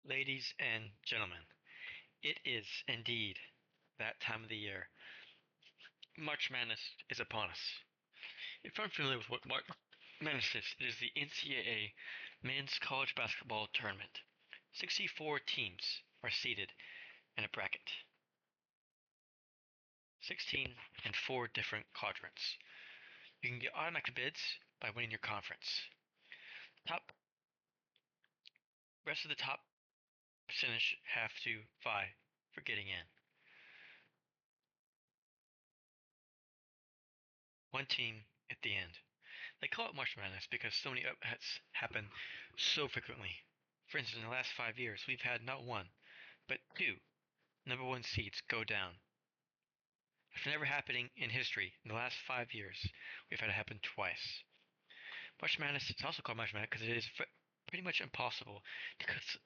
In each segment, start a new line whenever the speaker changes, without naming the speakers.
Ladies and gentlemen, it is indeed that time of the year. March Madness is upon us. If I'm familiar with what March Madness is, it is the NCAA Men's College Basketball Tournament. 64 teams are seated in a bracket. 16 in 4 different quadrants. You can get automatic bids by winning your conference. Top Rest of the top percentage have to vie for getting in. One team at the end. They call it March Madness because so many upsets happen so frequently. For instance, in the last 5 years, we've had not one, but two number one seeds go down. After never happening in history, in the last 5 years, we've had it happen twice. March Madness is also called March Madness because it is pretty much impossible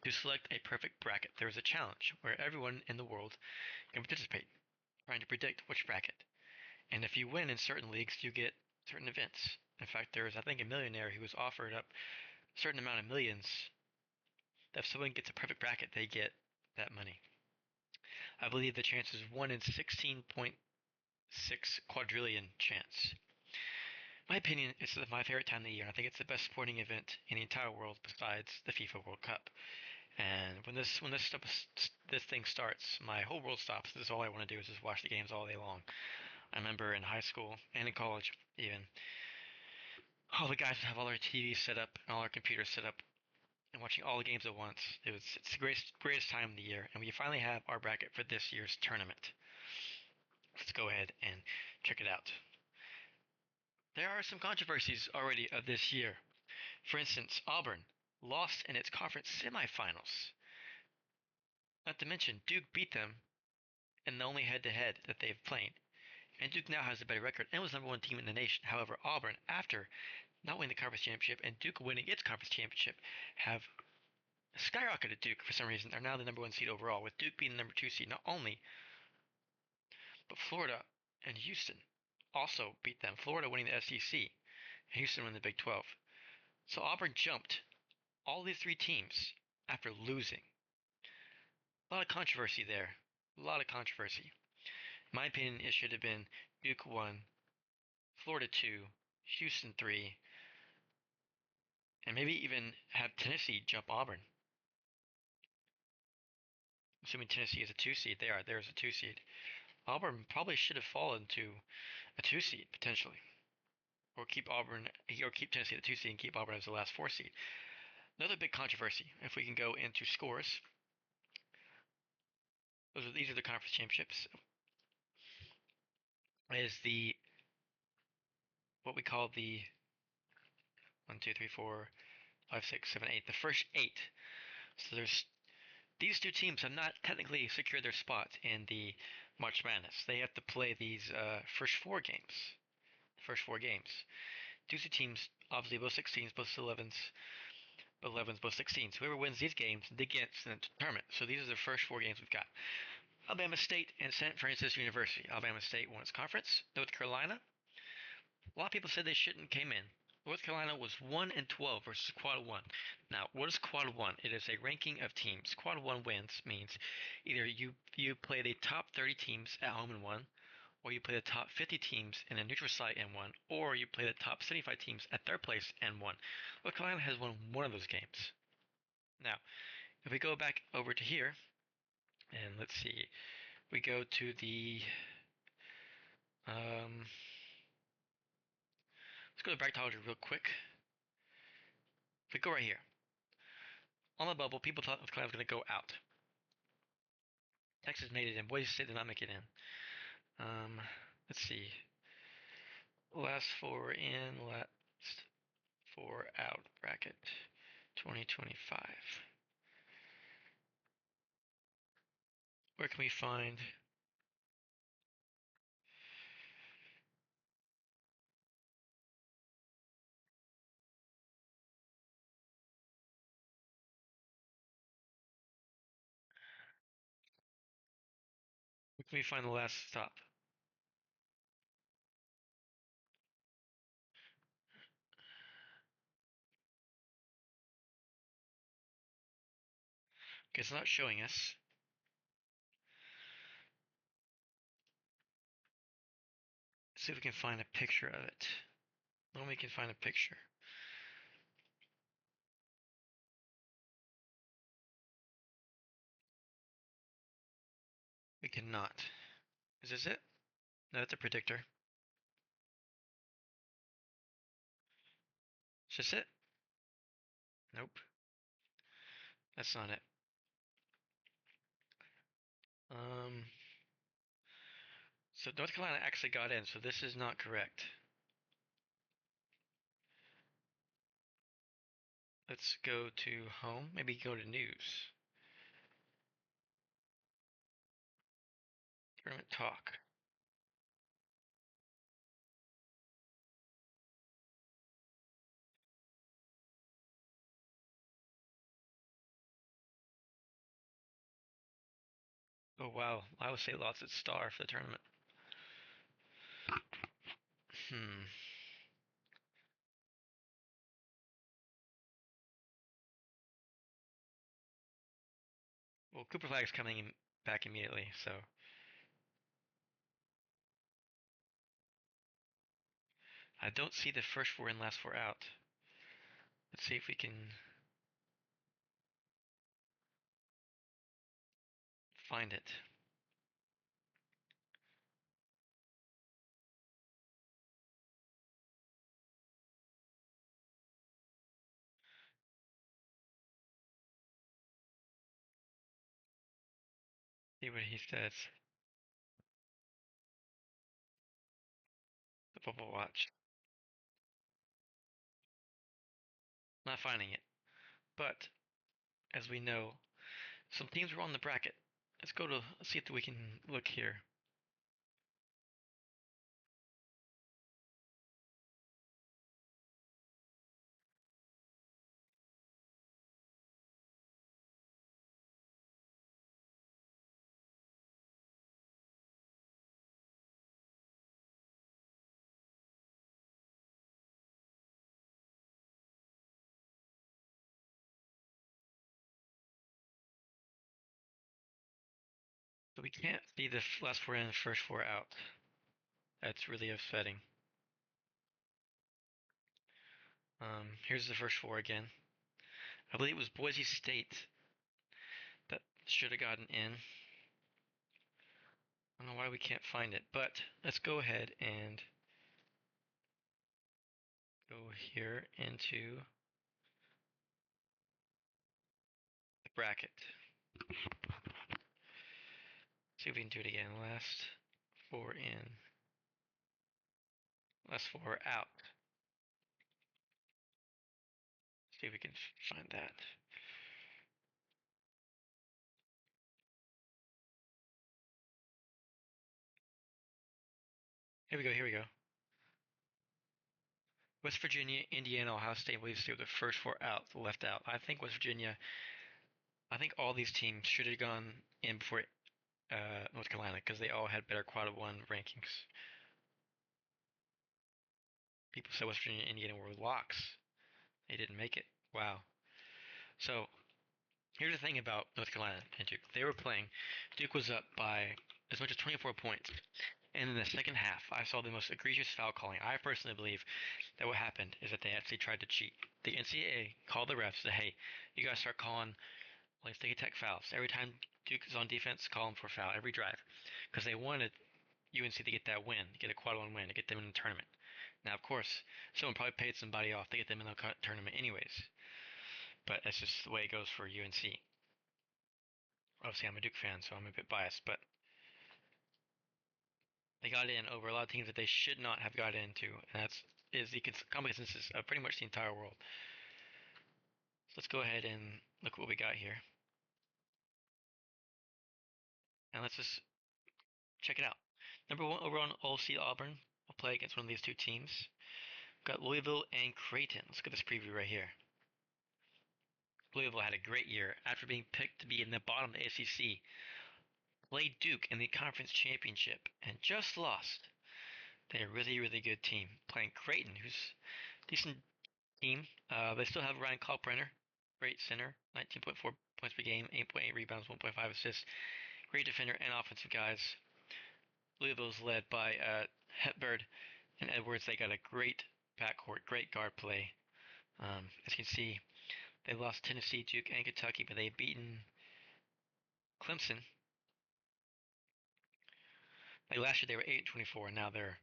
to select a perfect bracket. There is a challenge where everyone in the world can participate, trying to predict which bracket. And if you win in certain leagues, you get certain events. In fact, there was, I think, a millionaire who was offered up a certain amount of millions that if someone gets a perfect bracket, they get that money. I believe the chance is 1 in 16.6 quadrillion chance. My opinion, it's my favorite time of the year. I think it's the best sporting event in the entire world besides the FIFA World Cup. And when this thing starts, my whole world stops. This is all I want to do is just watch the games all day long. I remember in high school and in college even, all the guys would have all their TVs set up and all our computers set up and watching all the games at once. It's the greatest time of the year, and we finally have our bracket for this year's tournament. Let's go ahead and check it out. There are some controversies already of this year. For instance, Auburn lost in its conference semifinals. Not to mention, Duke beat them in the only head-to-head that they've played. And Duke now has a better record and was number one team in the nation. However, Auburn, after not winning the conference championship and Duke winning its conference championship, have skyrocketed Duke for some reason. Are now the number one seed overall, with Duke being the number two seed. Not only, but Florida and Houston also beat them. Florida winning the SEC, and Houston winning the Big 12. So Auburn jumped all these three teams after losing. A lot of controversy there. A lot of controversy. In my opinion, it should have been Duke 1, Florida 2, Houston 3, and maybe even have Tennessee jump Auburn. Assuming Tennessee is a 2 seed, there's a 2 seed. Auburn probably should have fallen to a 2 seed potentially, or keep Tennessee the 2 seed and keep Auburn as the last 4 seed. Another big controversy, if we can go into scores, these are the conference championships. Is the what we call the 1, 2, 3, 4, 5, 6, 7, 8, the first 8. So there's these two teams have not technically secured their spot in the March Madness. They have to play these first 4 games. First 4 games. These two teams, obviously both 16s, both 11s, both 11s, both 16s. Whoever wins these games, they get in the tournament. So these are the first 4 games we've got. Alabama State and St. Francis University. Alabama State won its conference. North Carolina, a lot of people said they shouldn't came in. North Carolina was 1 and 12 versus Quad 1. Now, what is Quad 1? It is a ranking of teams. Quad 1 wins means either you play the top 30 teams at home and won, or you play the top 50 teams in a neutral site and won, or you play the top 75 teams at their place and won. North Carolina has won one of those games. Now, if we go back over to here, and let's see, we go to the let's go to bracketology real quick. If we go right here, on the bubble, people thought North Carolina was going to go out. Texas made it in. Boise State did not make it in. Let's see. Last 4 in, last 4 out bracket 2025. Where can we find the last stop? Okay, it's not showing us. Let's see if we can find a picture of it. When we can find a picture. We cannot. Is this it? No, that's a predictor. Is this it? Nope. That's not it. So North Carolina actually got in, so this is not correct. Let's go to home. Maybe go to news. Tournament talk. Oh wow, Iowa State lost its star for the tournament. Hmm. Well, Cooper Flag's coming back immediately, so I don't see the first four in, last four out. Let's see if we can find it. See what he says. The Bubble Watch. Not finding it. But as we know, some teams were on the bracket. Let's see if we can look here. So we can't see the last four in and first four out. That's really upsetting. Here's the first four again. I believe it was Boise State that should have gotten in. I don't know why we can't find it, but let's go ahead and go here into the bracket. See if we can do it again. Last four in, last four out. See if we can find that. Here we go, here we go. West Virginia, Indiana, Ohio State, and Belize State were the first four out, left out. I think West Virginia, I think all these teams should have gone in before North Carolina because they all had better quad one rankings. People said West Virginia and Indiana were locks. They didn't make it. Wow. So here's the thing about North Carolina and Duke. They were playing. Duke was up by as much as 24 points. And in the second half, I saw the most egregious foul calling. I personally believe that what happened is that they actually tried to cheat. The NCAA called the refs and said, hey, you guys start calling like sticky tech fouls. Every time Duke is on defense, call them for a foul every drive. Because they wanted UNC to get that win, get a quad one win, to get them in the tournament. Now, of course, someone probably paid somebody off to get them in the tournament anyways. But that's just the way it goes for UNC. Obviously, I'm a Duke fan, so I'm a bit biased, but they got in over a lot of teams that they should not have got into, and that's the common consensus of pretty much the entire world. So let's go ahead and look what we got here. And let's just check it out. Number one over on OC Auburn will play against one of these two teams. We've got Louisville and Creighton. Let's look at this preview right here. Louisville had a great year after being picked to be in the bottom of the ACC. Played Duke in the conference championship and just lost. They're a really, really good team. Playing Creighton, who's a decent team. They still have Ryan Kalkbrenner, great center, 19.4 points per game, 8.8 rebounds, 1.5 assists. Great defender and offensive guys. Louisville's led by Hepburn and Edwards. They got a great backcourt, great guard play. As you can see, they lost Tennessee, Duke, and Kentucky, but they've beaten Clemson. Like last year, they were 8-24. Now they're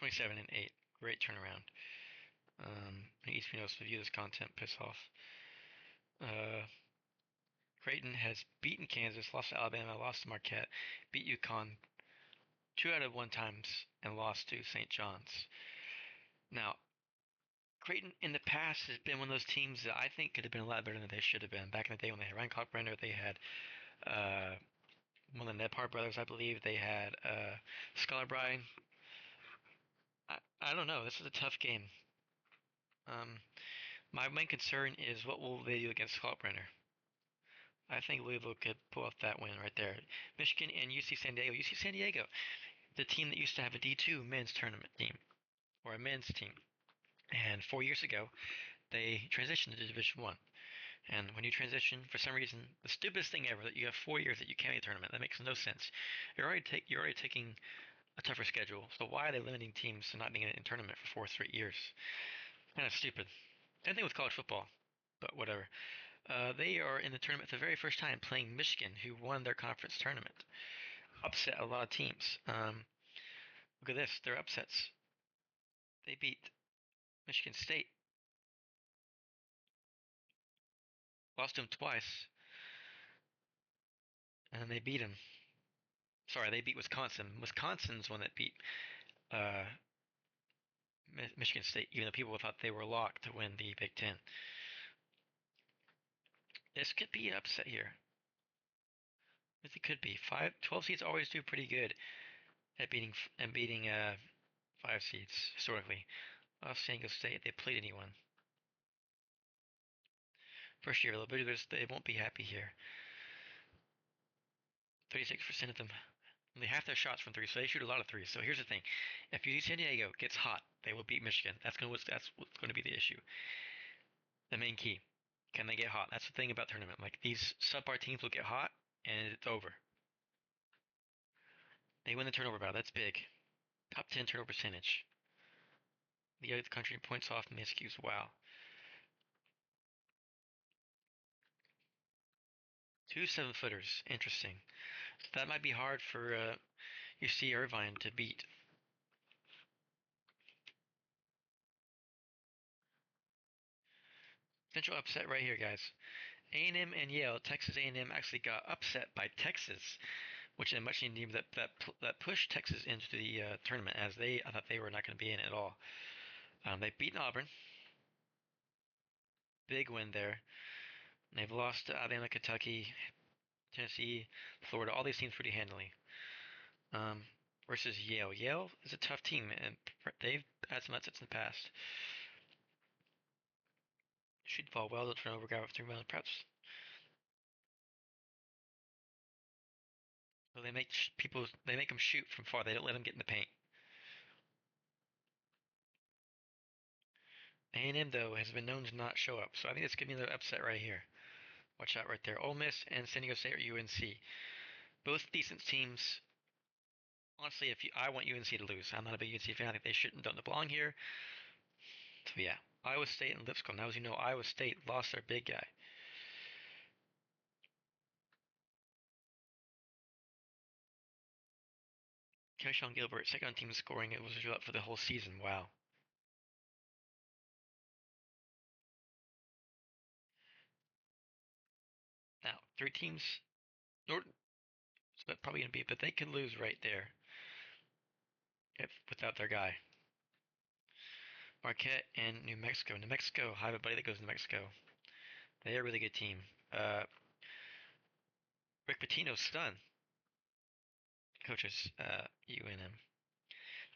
27-8. Great turnaround. East knows to view this content. Piss off. Creighton has beaten Kansas, lost to Alabama, lost to Marquette, beat UConn 2 out of 1 times, and lost to St. John's. Now, Creighton in the past has been one of those teams that I think could have been a lot better than they should have been. Back in the day when they had Ryan Kalkbrenner, they had one of the Nebhard brothers, I believe. They had Scholar Bryan. I don't know. This is a tough game. My main concern is what will they do against Kalkbrenner. I think Louisville could pull off that win right there. Michigan and UC San Diego. UC San Diego, the team that used to have a D2 men's tournament team, or a men's team. And 4 years ago, they transitioned to Division One. And when you transition, for some reason, the stupidest thing ever, that you have 4 years that you can't make a tournament. That makes no sense. You're already taking a tougher schedule. So why are they limiting teams to not being in a tournament for 4 straight years? Kind of stupid. Same thing with college football, but whatever. They are in the tournament for the very first time, playing Michigan, who won their conference tournament. Upset a lot of teams. Look at this, their upsets. They beat Michigan State. Lost to them twice. And they beat them. Sorry, they beat Wisconsin. Wisconsin's one that beat Michigan State, even though people thought they were locked to win the Big Ten. This could be an upset here. It could be. 12 seeds always do pretty good at beating 5 seeds historically. Los Angeles State, they played anyone. First year, they won't be happy here. 36% of them, only half their shots from 3, so they shoot a lot of 3s. So here's the thing: if UC San Diego gets hot, they will beat Michigan. That's what's going to be the issue. The main key: can they get hot? That's the thing about tournament. Like, these subpar teams will get hot, and it's over. They win the turnover battle. That's big. Top 10 turnover percentage. The other country points off miscues. Wow. 2 7-footers. Interesting. That might be hard for UC Irvine to beat. Potential upset right here, guys. A&M and Yale. Texas A&M actually got upset by Texas, which is a much needed team that pushed Texas into the tournament, as I thought they were not going to be in it at all. They've beaten Auburn. Big win there. They've lost to Alabama, Kentucky, Tennessee, Florida, all these teams pretty handily. Versus Yale. Yale is a tough team, and they've had some upsets in the past. Shoot the ball well, don't turn over, guy with 3 rebounds, perhaps. So they make them shoot from far. They don't let them get in the paint. A&M, though, has been known to not show up, so I think it's going to be another upset right here. Watch out right there. Ole Miss and San Diego State or UNC. Both decent teams. Honestly, I want UNC to lose. I'm not a big UNC fan. I think they don't belong here. So yeah, Iowa State and Lipscomb. Now, as you know, Iowa State lost their big guy. Keyshawn Gilbert, second on team scoring. It was up for the whole season. Wow. Now, 3 teams. Norton, so probably going to be, but they could lose right there without their guy. Marquette and New Mexico. New Mexico, I have a buddy that goes to New Mexico. They're a really good team. Rick Pitino's son coaches UNM.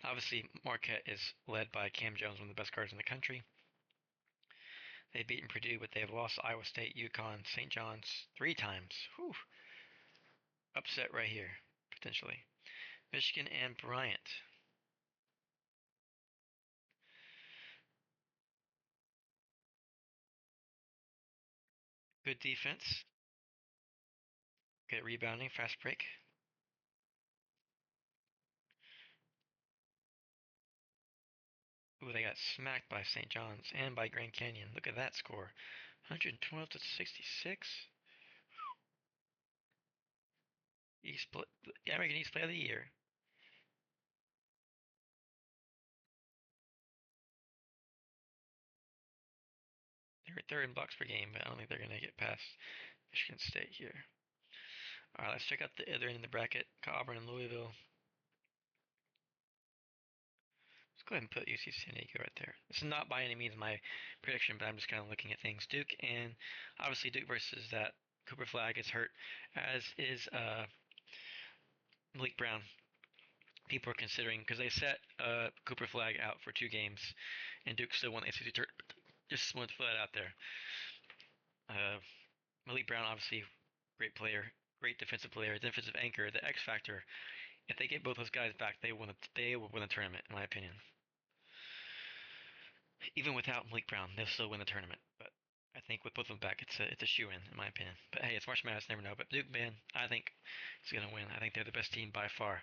Obviously, Marquette is led by Cam Jones, one of the best guards in the country. They've beaten Purdue, but they've lost Iowa State, UConn, St. John's 3 times. Whew. Upset right here, potentially. Michigan and Bryant. Good defense. Good rebounding. Fast break. Ooh, they got smacked by St. John's and by Grand Canyon. Look at that score. 112 to 66. American East Player of the Year. They're in blocks per game, but I don't think they're gonna get past Michigan State here. All right, let's check out the other end of the bracket. Auburn and Louisville. Let's go ahead and put UC San Diego right there. This is not by any means my prediction, but I'm just kind of looking at things. Duke and obviously Duke versus that Cooper Flag is hurt, as is Malik Brown. People are considering because they set Cooper Flag out for 2 games, and Duke still won the ACC tournament. Just wanted to put that out there. Malik Brown, obviously, great player, great defensive player, defensive anchor, the X factor. If they get both those guys back, they will win the tournament, in my opinion. Even without Malik Brown, they'll still win the tournament. But I think with both of them back, it's a shoe in my opinion. But hey, it's March Madness, never know. But Duke, man, I think is gonna win. I think they're the best team by far.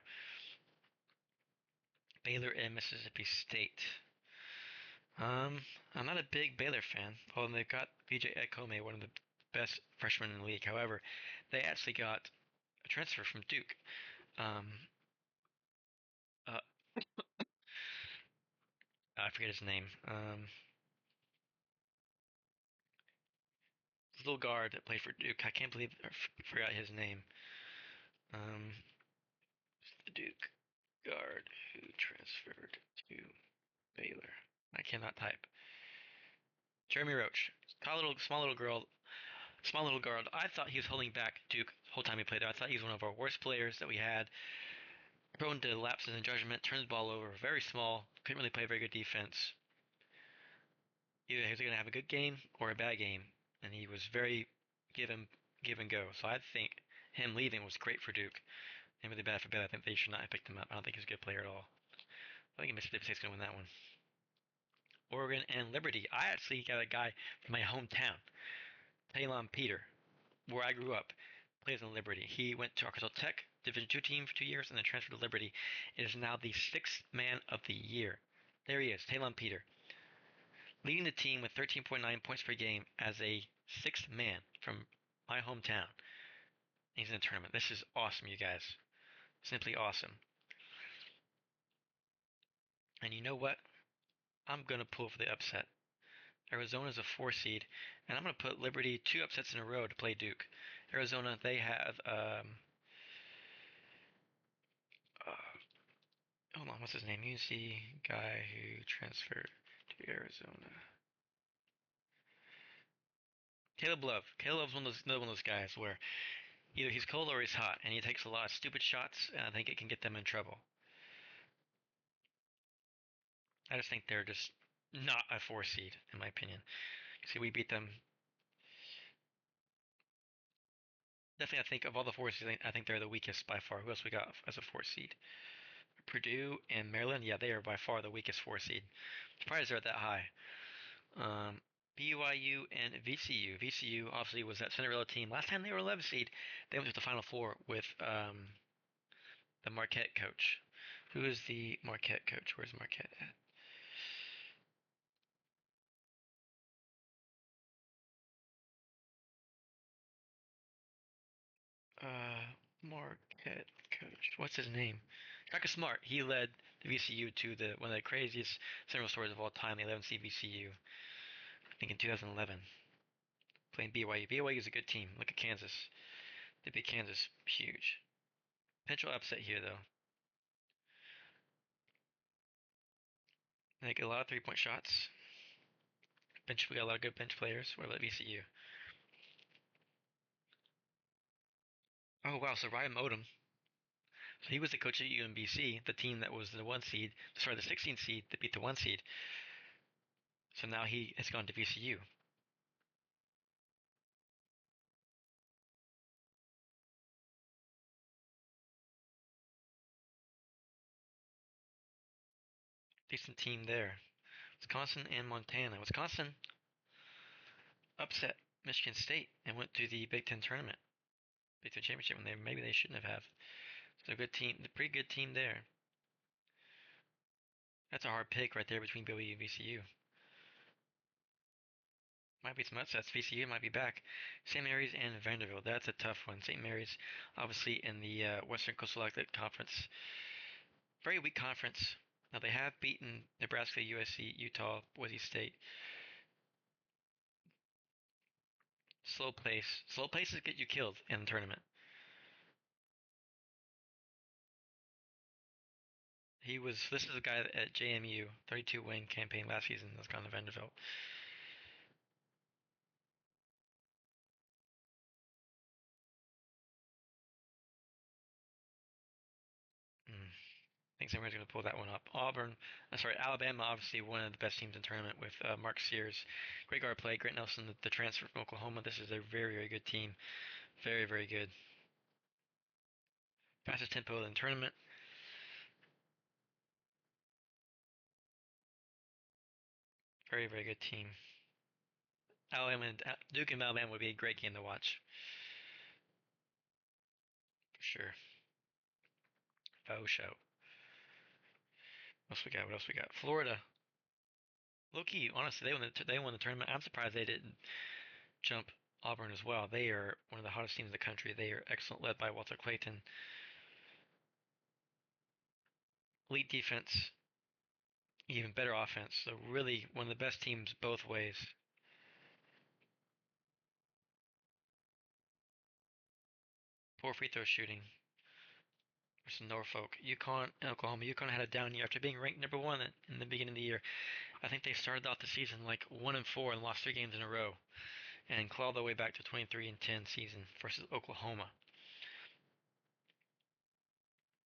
Baylor and Mississippi State. I'm not a big Baylor fan. Well, they've got VJ Ekome, one of the best freshmen in the league. However, they actually got a transfer from Duke. Um, uh, I forget his name. This little guard that played for Duke. I can't believe I forgot his name. The Duke guard who transferred to Baylor. I cannot type. Jeremy Roach. Small little girl, small little guard. I thought he was holding back Duke the whole time he played there. I thought he was one of our worst players that we had. Prone to lapses in judgment, turns the ball over, very small, couldn't really play very good defense. Either he was going to have a good game or a bad game, and he was very give and go. So I think him leaving was great for Duke and really bad for Baylor. I think they should not have picked him up. I don't think he's a good player at all. I think Mississippi State's going to win that one. Oregon and Liberty. I actually got a guy from my hometown, Talon Peter, where I grew up, plays in Liberty. He went to Arkansas Tech, Division II team for 2 years, and then transferred to Liberty. It is now the 6th man of the year. There he is, Talon Peter, leading the team with 13.9 points per game as a 6th man from my hometown. He's in the tournament. This is awesome, you guys. Simply awesome. And you know what? I'm going to pull for the upset. Arizona's a 4 seed, and I'm going to put Liberty 2 upsets in a row to play Duke. Arizona, they have hold on, what's his name? UNC guy who transferred to Arizona. Caleb Love. Caleb Love's another one of those guys where either he's cold or he's hot, and he takes a lot of stupid shots, and I think it can get them in trouble. I just think they're just not a 4 seed, in my opinion. See, we beat them. Definitely, I think of all the 4 seeds, I think they're the weakest by far. Who else we got as a 4 seed? Purdue and Maryland. Yeah, they are by far the weakest 4 seed. Surprised they're that high. BYU and VCU. VCU obviously was that Cinderella team. Last time they were 11 seed, they went to the Final Four with the Marquette coach. Who is the Marquette coach? Where's Marquette at? Marquette coach. What's his name? Shaka Smart. He led the VCU to the one of the craziest Cinderella stories of all time. The 11 seed VCU. I think in 2011, playing BYU. BYU is a good team. Look at Kansas. They beat Kansas huge. Potential upset here though. They get a lot of 3-point shots. Bench. We got a lot of good bench players. What about VCU? Oh wow, so Ryan Odom. So he was the coach at UMBC, the team that was the 1 seed, sorry, the 16 seed that beat the 1 seed. So now he has gone to VCU. Decent team there. Wisconsin and Montana. Wisconsin upset Michigan State and went to the Big Ten tournament, Big Ten championship when maybe they shouldn't have. So a good team, a pretty good team there. That's a hard pick right there between BYU and VCU. Might be some upsets. VCU might be back. St. Mary's and Vanderbilt. That's a tough one. St. Mary's, obviously in the Western Coastal Athletic Conference. Very weak conference. Now they have beaten Nebraska, USC, Utah, Boise State. Slow pace. Slow paces get you killed in the tournament. This is a guy at JMU, 32 win campaign last season that's gone to Vanderbilt. I think somebody's going to pull that one up. Alabama, obviously one of the best teams in the tournament with Mark Sears. Great guard play. Grant Nelson, the transfer from Oklahoma. This is a very, very good team. Very, very good. Fastest tempo in the tournament. Very, very good team. Duke and Alabama would be a great game to watch. For sure. Faux show. What else we got? Florida. Low key, honestly, they won the tournament. I'm surprised they didn't jump Auburn as well. They are one of the hottest teams in the country. They are excellent, led by Walter Clayton. Elite defense, even better offense. So really one of the best teams both ways. Poor free throw shooting versus Norfolk. UConn and Oklahoma. UConn had a down year after being ranked number one in the beginning of the year. I think they started off the season like 1-4 and lost 3 games in a row, and clawed their way back to 23-10 season versus Oklahoma.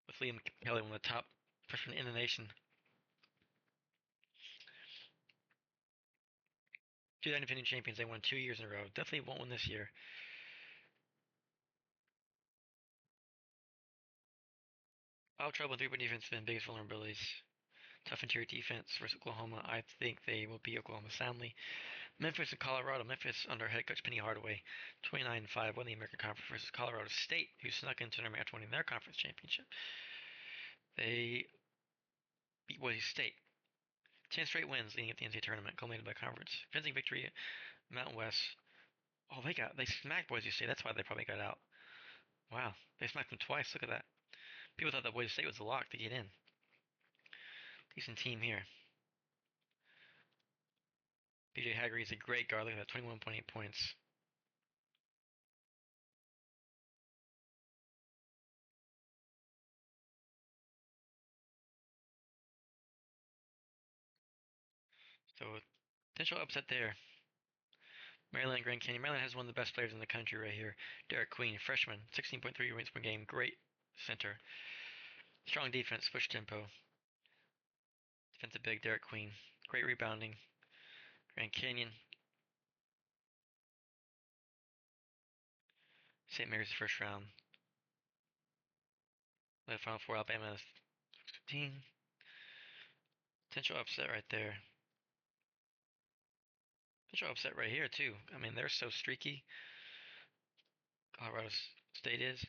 With Liam Kelly, one of the top freshmen in the nation. 2000 defending champions. They won 2 years in a row. Definitely won't win this year. Foul trouble and three-point defense have been biggest vulnerabilities. Tough interior defense versus Oklahoma. I think they will beat Oklahoma soundly. Memphis and Colorado. Memphis under head coach Penny Hardaway, 29-5, won the American Conference versus Colorado State, who snuck into the tournament after winning their conference championship. They beat Boise State. 10 straight wins leading up the NCAA tournament, culminated by conference. Fencing victory, Mountain West. Oh, they smacked Boise State. That's why they probably got out. Wow, they smacked them twice. Look at that. People thought that Boise State was the lock to get in. Decent team here. BJ Haggerty is a great guard. Look at that, 21.8 points. So, potential upset there. Maryland and Grand Canyon. Maryland has one of the best players in the country right here. Derek Queen, freshman, 16.3 points per game. Great center. Strong defense, push tempo. Defensive big, Derek Queen. Great rebounding. Grand Canyon. St. Mary's first round. The Final Four, Alabama 15. Potential upset right there. Potential upset right here, too. I mean, they're so streaky. Colorado State is.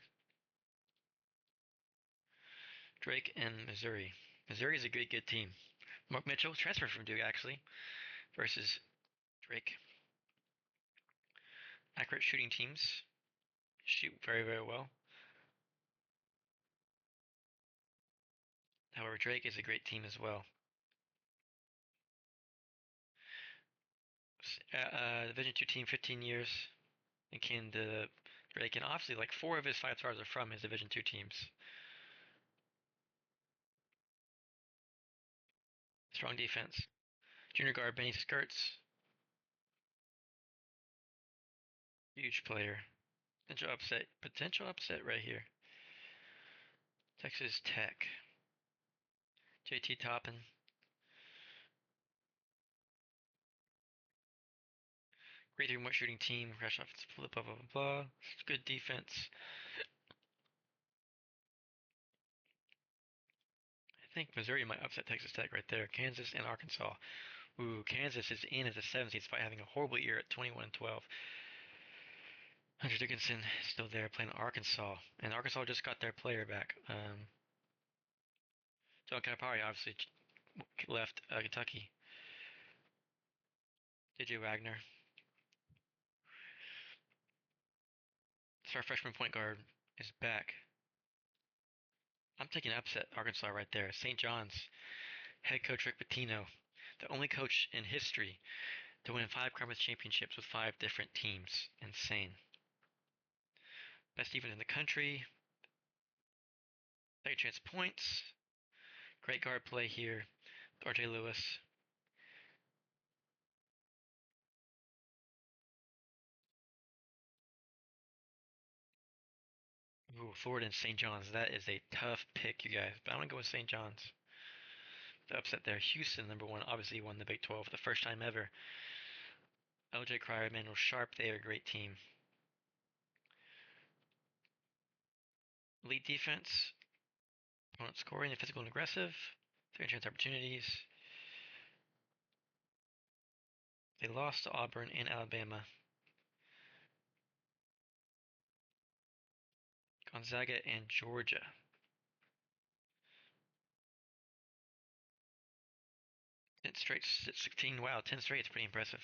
Drake and Missouri. Missouri is a good team. Mark Mitchell, transferred from Duke, actually, versus Drake. Accurate shooting teams. Shoot very, very well. However, Drake is a great team as well. Division two team, 15 years. Akin to Drake, and obviously, like 4 of his 5 stars are from his Division two teams. Strong defense. Junior guard Benny Skirts. Huge player. Potential upset right here. Texas Tech. JT Toppin. Great three-point shooting team. Fresh off flip, blah, blah, blah, blah. Good defense. I think Missouri might upset Texas Tech right there. Kansas and Arkansas. Ooh, Kansas is in as a 7th seed despite having a horrible year at 21-12. Hunter Dickinson still there playing Arkansas, and Arkansas just got their player back. John Calipari obviously left Kentucky. DJ Wagner. So our freshman point guard is back. I'm taking upset Arkansas right there. St. John's head coach Rick Pitino, the only coach in history to win 5 conference championships with 5 different teams. Insane. Best defense in the country. Second chance points. Great guard play here. RJ Lewis. Ooh, Florida and St. John's. That is a tough pick, you guys. But I'm going to go with St. John's. The upset there. Houston, #1, obviously won the Big 12 for the first time ever. LJ Cryer, Emmanuel Sharp, they are a great team. Elite defense. Opponent scoring and physical and aggressive. Second chance opportunities. They lost to Auburn and Alabama. Gonzaga and Georgia. 10 straight, 16. Wow, 10 straight is pretty impressive.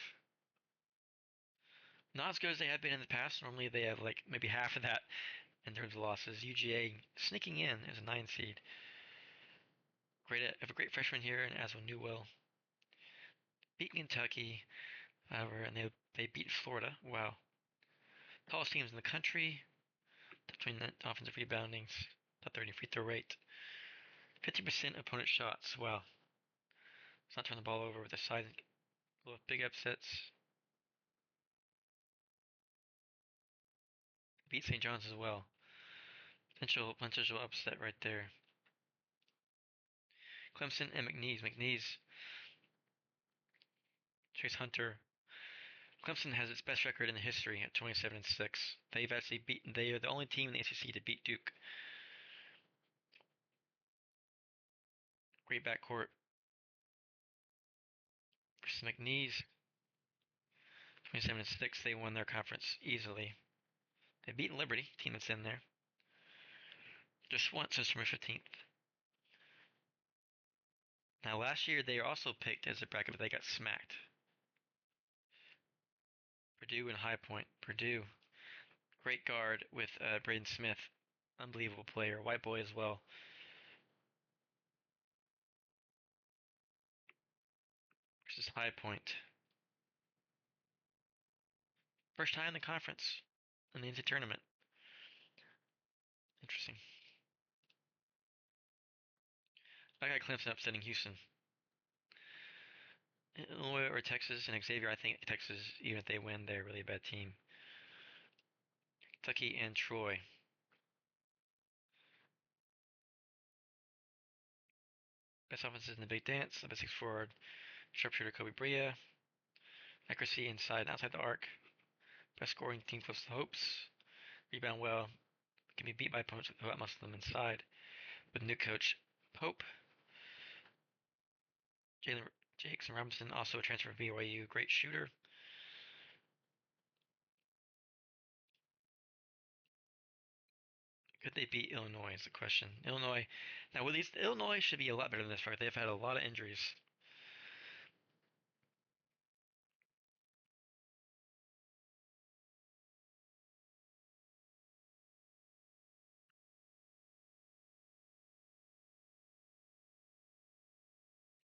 Not as good as they have been in the past. Normally they have like maybe half of that in terms of losses. UGA sneaking in as a 9 seed. Have a great freshman here in Aswell Newell. Beat Kentucky, however, and they beat Florida. Wow. Tallest teams in the country. Top 20 offensive rebounding. Top 30 free throw rate. 50% opponent shots. Wow. Let's not turn the ball over with a side. Big upsets. Beat St. John's as well. Potential upset right there. Clemson and McNeese. McNeese. Chase Hunter. Clemson has its best record in the history at 27-6. They've actually beaten. They are the only team in the ACC to beat Duke. Great backcourt. Versus McNeese. 27-6. They won their conference easily. They've beaten Liberty, team that's in there. Just once since September 15th. Now last year they were also picked as a bracket, but they got smacked. Purdue and High Point. Purdue. Great guard with Braden Smith. Unbelievable player. White boy as well. Versus High Point. First time in the conference. In the NCAA tournament. Interesting. I got Clemson upsetting Houston. Illinois or Texas and Xavier. I think Texas, even if they win, they're a really bad team. Kentucky and Troy. Best offenses in the Big Dance. The best 6 forward. Sharpshooter Kobe Bria. Accuracy inside and outside the arc. Best scoring team close to hopes. Rebound well. Can be beat by opponents who outmuscle them inside. With new coach Pope. Jalen Jackson Robinson, also a transfer from BYU. Great shooter. Could they beat Illinois is the question. Illinois. Now, with these, Illinois should be a lot better than this, right? They've had a lot of injuries.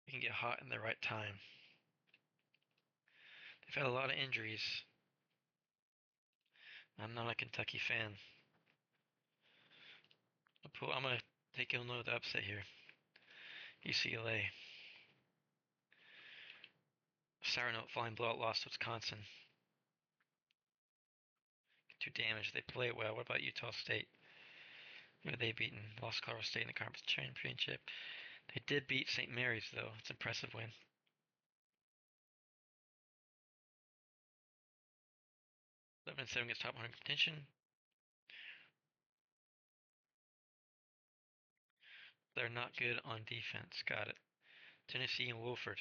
They can get hot in the right time. They've had a lot of injuries. I'm not a Kentucky fan. I'm going to take Illinois with the upset here. UCLA. Sour note flying blowout loss to Wisconsin. Too damaged. They play well. What about Utah State? Who have they beaten? Lost Colorado State in the conference championship. They did beat St. Mary's, though. It's an impressive win. 11-7 gets top 100 contention. They're not good on defense. Got it. Tennessee and Wolford.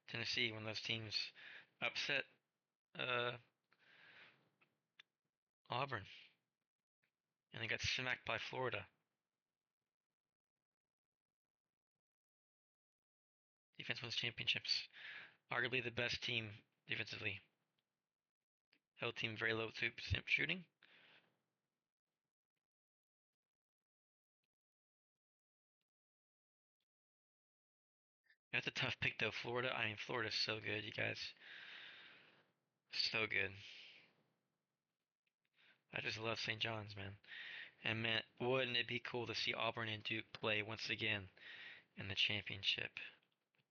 Tennessee, one of those teams upset Auburn. And they got smacked by Florida. Defense wins championships. Arguably the best team defensively. Held team very low shooting. That's a tough pick though. Florida. I mean, Florida's so good, you guys. So good. I just love St. John's, man. And man, wouldn't it be cool to see Auburn and Duke play once again in the championship?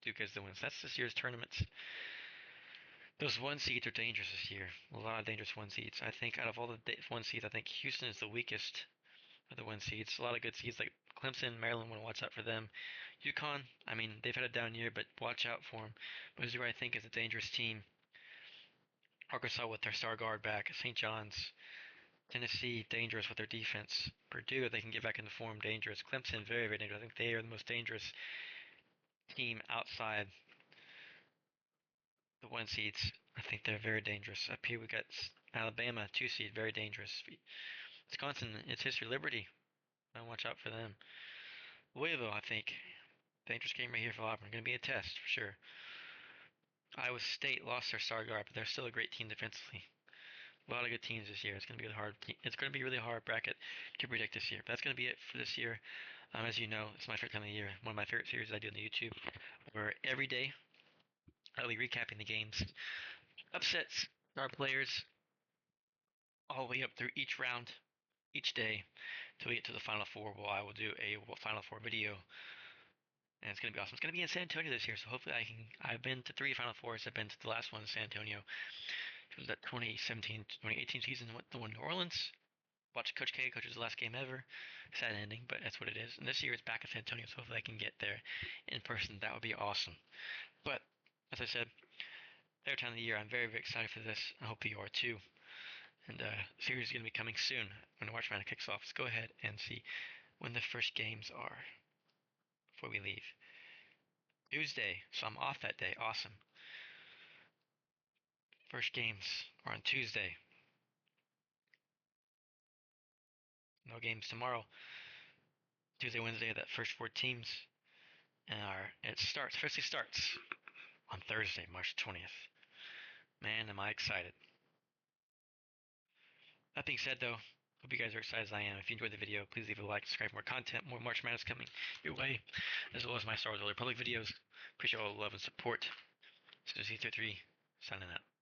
Duke as the wins. That's this year's tournaments. Those one seeds are dangerous this year. A lot of dangerous one seeds. I think out of all the one seeds, I think Houston is the weakest of the one seeds. A lot of good seeds like Clemson, Maryland. Want to watch out for them. UConn. I mean, they've had a down year, but watch out for them. Missouri, I think, is a dangerous team. Arkansas with their star guard back. St. John's. Tennessee, dangerous with their defense. Purdue, they can get back into form, dangerous. Clemson, very, very dangerous. I think they are the most dangerous team outside the one seeds. I think they're very dangerous. Up here we got Alabama, two seed, very dangerous. Wisconsin, it's history. Liberty, don't watch out for them. Louisville, I think, dangerous game right here for Auburn. Going to be a test for sure. Iowa State lost their star guard, but they're still a great team defensively. A lot of good teams this year. It's going to be a hard. It's going to be a really hard bracket to predict this year. But that's going to be it for this year. As you know, it's my favorite time of the year. One of my favorite series I do on the YouTube, where every day I'll be recapping the games, upsets, star players, all the way up through each round, each day, till we get to the Final Four. Well, I will do a Final Four video, and it's gonna be awesome. It's gonna be in San Antonio this year, so hopefully I can. I've been to 3 Final Fours. I've been to the last one in San Antonio. It was that 2017, 2018 season. Went the one in New Orleans. Watched Coach K coach's last game ever. Sad ending, but that's what it is. And this year it's back in San Antonio, so hopefully I can get there in person. That would be awesome. But as I said, their time of the year, I'm very, very excited for this. I hope you are too. And series is going to be coming soon when the March Madness kicks off. Let's go ahead and see when the first games are before we leave. Tuesday, so I'm off that day. Awesome. First games are on Tuesday. No games tomorrow. Tuesday, Wednesday, that first 4 teams. And it starts, officially starts on Thursday, March 20th. Man, am I excited. That being said, though, hope you guys are excited as I am. If you enjoyed the video, please leave a like, subscribe for more content, more March Madness coming your way, as well as my Star Wars Old Republic videos. Appreciate all the love and support. This is Z33, signing out.